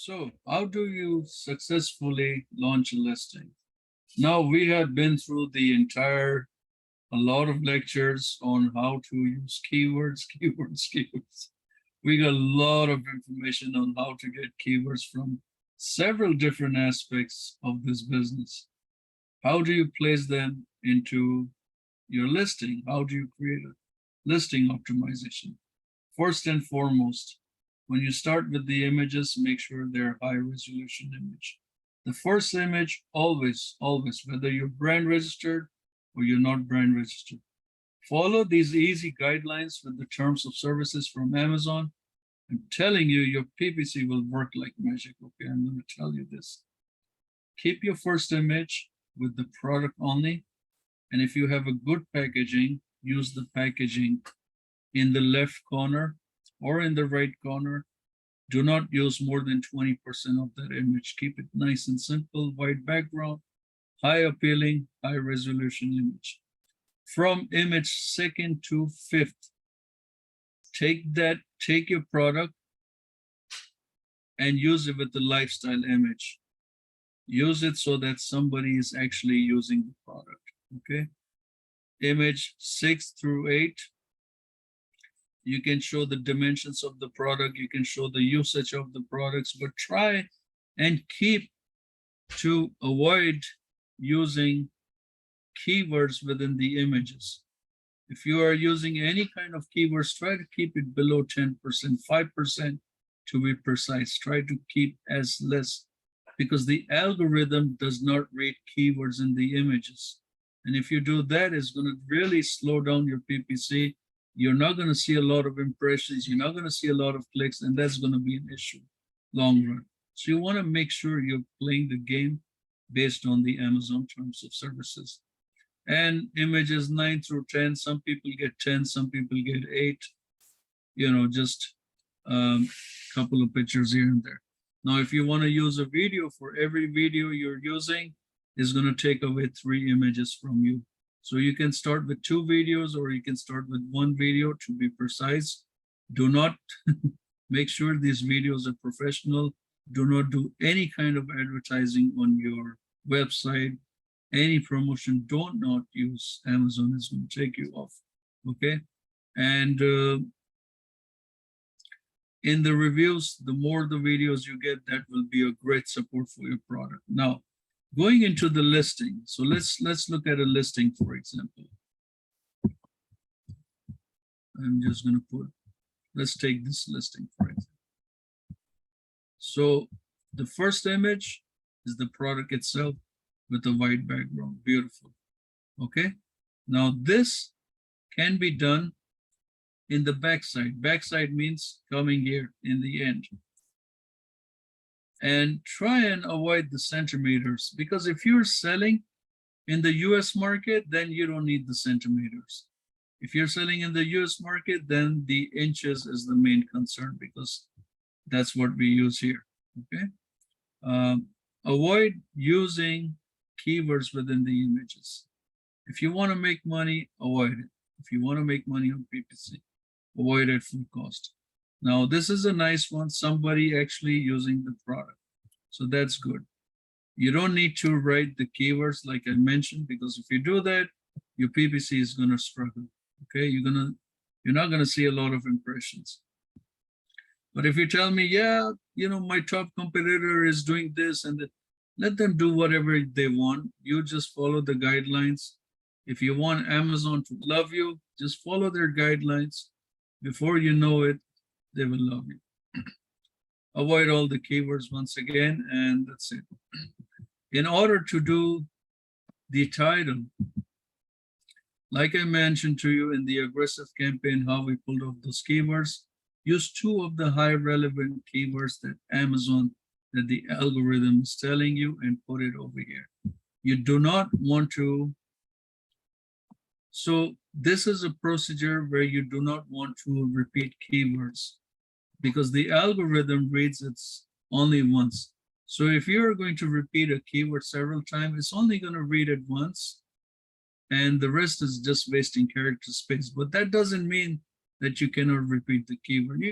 So, how do you successfully launch a listing? Now, we have been through a lot of lectures on how to use keywords, keywords. We got a lot of information on how to get keywords from several different aspects of this business. How do you place them into your listing? How do you create a listing optimization? First and foremost, when you start with the images, make sure they're high resolution image. The first image, always, whether you're brand registered or you're not brand registered, follow these easy guidelines with the terms of services from Amazon. I'm telling you, your PPC will work like magic. Okay, I'm going to tell you this. Keep your first image with the product only. And if you have a good packaging, use the packaging in the left corner or in the right corner. Do not use more than 20% of that image. Keep it nice and simple, white background, high appealing, high resolution image. From image second to fifth, take your product and use it with the lifestyle image. Use it so that somebody is actually using the product, okay? Image 6 through 8, you can show the dimensions of the product, you can show the usage of the products, but try and keep to avoid using keywords within the images. If you are using any kind of keywords, try to keep it below 10%, 5% to be precise. Try to keep as less, because the algorithm does not read keywords in the images. And if you do that, it's going to really slow down your PPC. You're not going to see a lot of impressions. You're not going to see a lot of clicks, and that's going to be an issue long run. So you want to make sure you're playing the game based on the Amazon terms of services. And images 9 through 10, some people get 10, some people get 8, just a couple of pictures here and there. Now, if you want to use a video, for every video you're using, is going to take away 3 images from you. So you can start with 2 videos, or you can start with 1 video to be precise. Do not make sure these videos are professional. Do not do any kind of advertising on your website, any promotion. Do not use Amazon. It's going to take you off, okay? And in the reviews, the more the videos you get, that will be a great support for your product. Now, going into the listing. So let's look at a listing, for example. I'm just going to let's take this listing, for example. So the first image is the product itself with a white background. Beautiful. Okay. Now this can be done in the backside. Backside means coming here in the end. And try and avoid the centimeters, because if you're selling in the US market, then you don't need the centimeters. If you're selling in the US market, then the inches is the main concern, because that's what we use here, okay? Avoid using keywords within the images. If you want to make money, avoid it. If you want to make money on PPC, avoid it full cost. Now, this is a nice one, somebody actually using the product. So that's good. You don't need to write the keywords like I mentioned, because if you do that, your PPC is going to struggle. Okay, you're not going to see a lot of impressions. But if you tell me, yeah, my top competitor is doing this, and let them do whatever they want. You just follow the guidelines. If you want Amazon to love you, just follow their guidelines. Before you know it, they will love you. Avoid all the keywords once again, and that's it. In order to do the title, like I mentioned to you in the aggressive campaign, how we pulled off those keywords, use 2 of the high relevant keywords that the algorithm is telling you, and put it over here. You do not want to. So this is a procedure where you do not want to repeat keywords, because the algorithm reads it only once. So if you're going to repeat a keyword several times, it's only going to read it once, and the rest is just wasting character space. But that doesn't mean that you cannot repeat the keyword.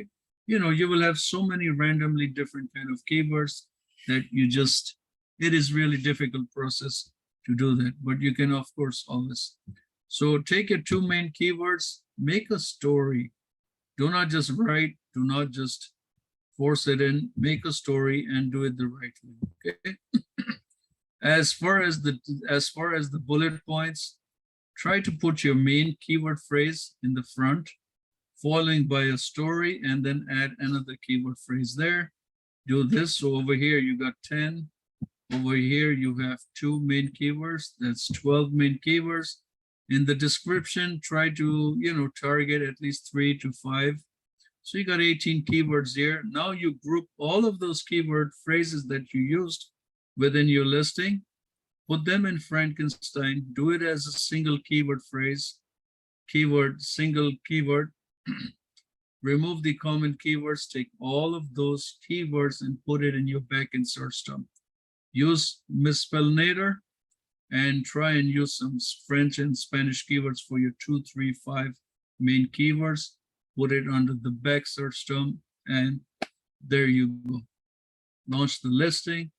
you will have so many randomly different kind of keywords that it is really difficult process to do that, but you can of course always. So take your two main keywords, make a story. Do not just write, do not just force it in, make a story and do it the right way, okay? As far as the bullet points, try to put your main keyword phrase in the front, following by a story, and then add another keyword phrase there. Do this. So over here, you got 10. Over here, you have two main keywords. That's 12 main keywords. In the description, try to, target at least 3 to 5. So you got 18 keywords here. Now you group all of those keyword phrases that you used within your listing, put them in Frankenstein, do it as a single keyword phrase, single keyword, remove the common keywords, take all of those keywords and put it in your backend search term. Use misspellinator and try and use some French and Spanish keywords for your 2, 3, 5 main keywords. Put it under the back search term, and there you go. Launch the listing.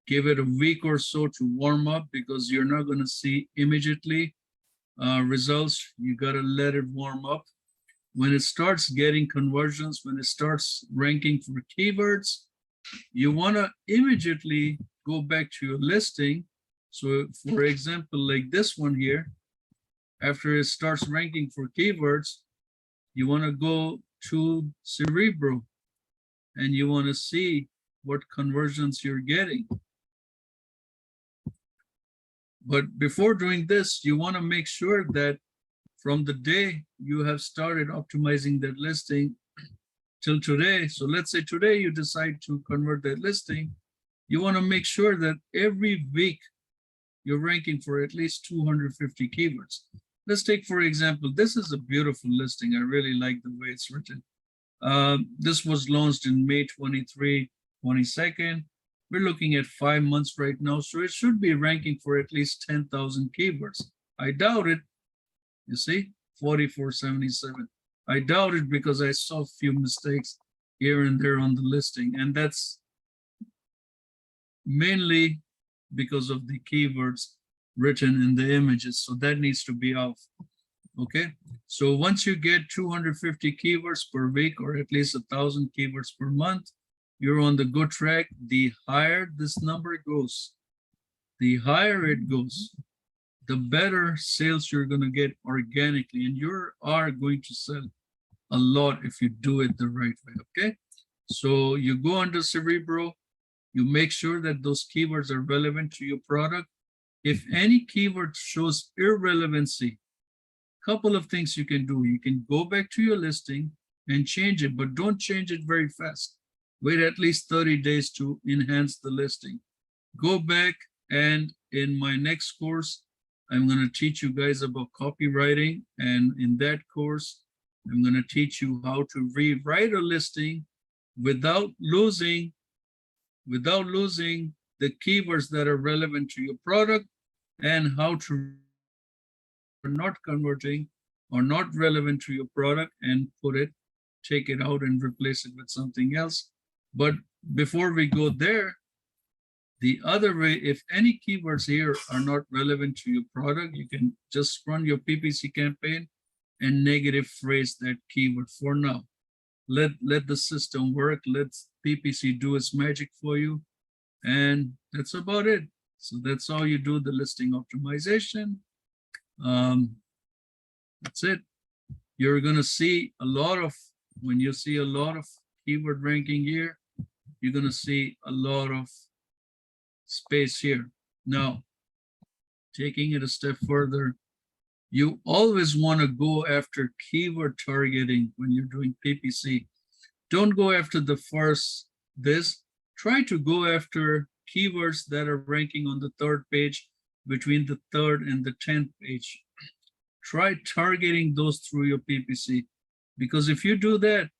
Give it a week or so to warm up because you're not going to see immediately results. You got to let it warm up. When it starts getting conversions, when it starts ranking for keywords, you want to immediately go back to your listing. So for example, like this one here, after it starts ranking for keywords, you want to go to Cerebro and you want to see what conversions you're getting. But before doing this, you want to make sure that from the day you have started optimizing that listing till today, so let's say today you decide to convert that listing, you want to make sure that every week you're ranking for at least 250 keywords. Let's take, for example, this is a beautiful listing. I really like the way it's written. This was launched in May 23, 22nd. We're looking at 5 months right now, so it should be ranking for at least 10,000 keywords. I doubt it. You see, 4477. I doubt it because I saw a few mistakes here and there on the listing, and that's mainly because of the keywords written in the images. So that needs to be off. Okay, so once you get 250 keywords per week or at least 1,000 keywords per month, you're on the good track. The higher this number goes, the higher it goes, the better sales you're going to get organically, and you are going to sell a lot if you do it the right way. Okay, so you go under Cerebro, you make sure that those keywords are relevant to your product. If any keyword shows irrelevancy, couple of things you can do. You can go back to your listing and change it, but don't change it very fast. Wait at least 30 days to enhance the listing. Go back, and in my next course, I'm going to teach you guys about copywriting. And in that course, I'm going to teach you how to rewrite a listing without losing the keywords that are relevant to your product, and how to not converting or not relevant to your product and take it out and replace it with something else. But before we go there, the other way, if any keywords here are not relevant to your product, you can just run your PPC campaign and negative phrase that keyword for now. Let the system work. Let PPC do its magic for you. And that's about it. So that's how you do the listing optimization. That's it. You're going to see when you see a lot of keyword ranking here, you're going to see a lot of space here. Now, taking it a step further, you always want to go after keyword targeting when you're doing PPC. Don't go after the first this. Try to go after keywords that are ranking on the 3rd page, between the 3rd and the 10th page. Try targeting those through your PPC, because if you do that,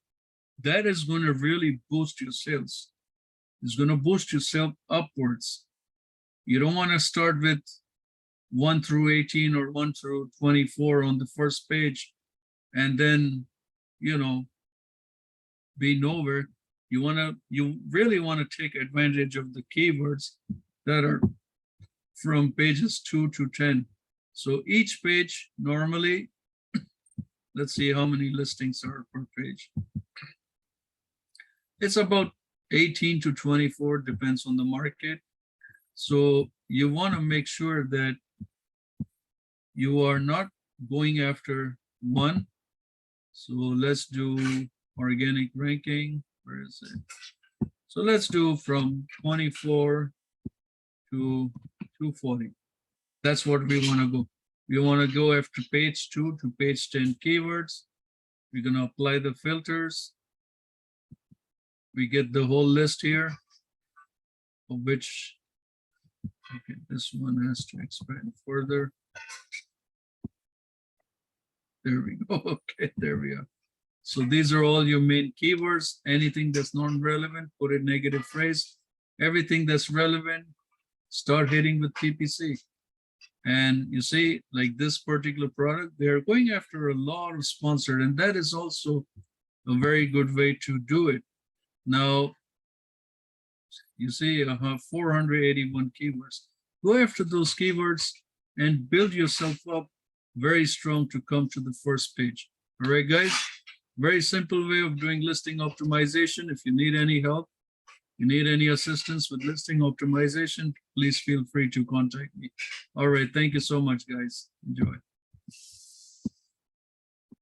that is going to really boost your sales. It's going to boost your sales upwards. You don't want to start with 1 through 18 or 1 through 24 on the first page, and then, be nowhere. You really want to take advantage of the keywords that are from pages 2 to 10. So each page normally, let's see how many listings are per page. It's about 18 to 24, depends on the market. So you want to make sure that you are not going after one. So let's do organic ranking. Where is it? So let's do from 24 to 240. That's what we want to go. We want to go after page 2 to page 10 keywords. We're going to apply the filters. We get the whole list here, of which, okay, this one has to expand further. There we go. Okay, there we are. So these are all your main keywords. Anything that's non-relevant, put a negative phrase. Everything that's relevant, start hitting with PPC. And you see, like this particular product, they're going after a lot of sponsored, and that is also a very good way to do it. Now, you see, I have 481 keywords. Go after those keywords and build yourself up very strong to come to the first page. All right, guys? Very simple way of doing listing optimization. If you need any help, you need any assistance with listing optimization, please feel free to contact me. All right, thank you so much, guys. Enjoy.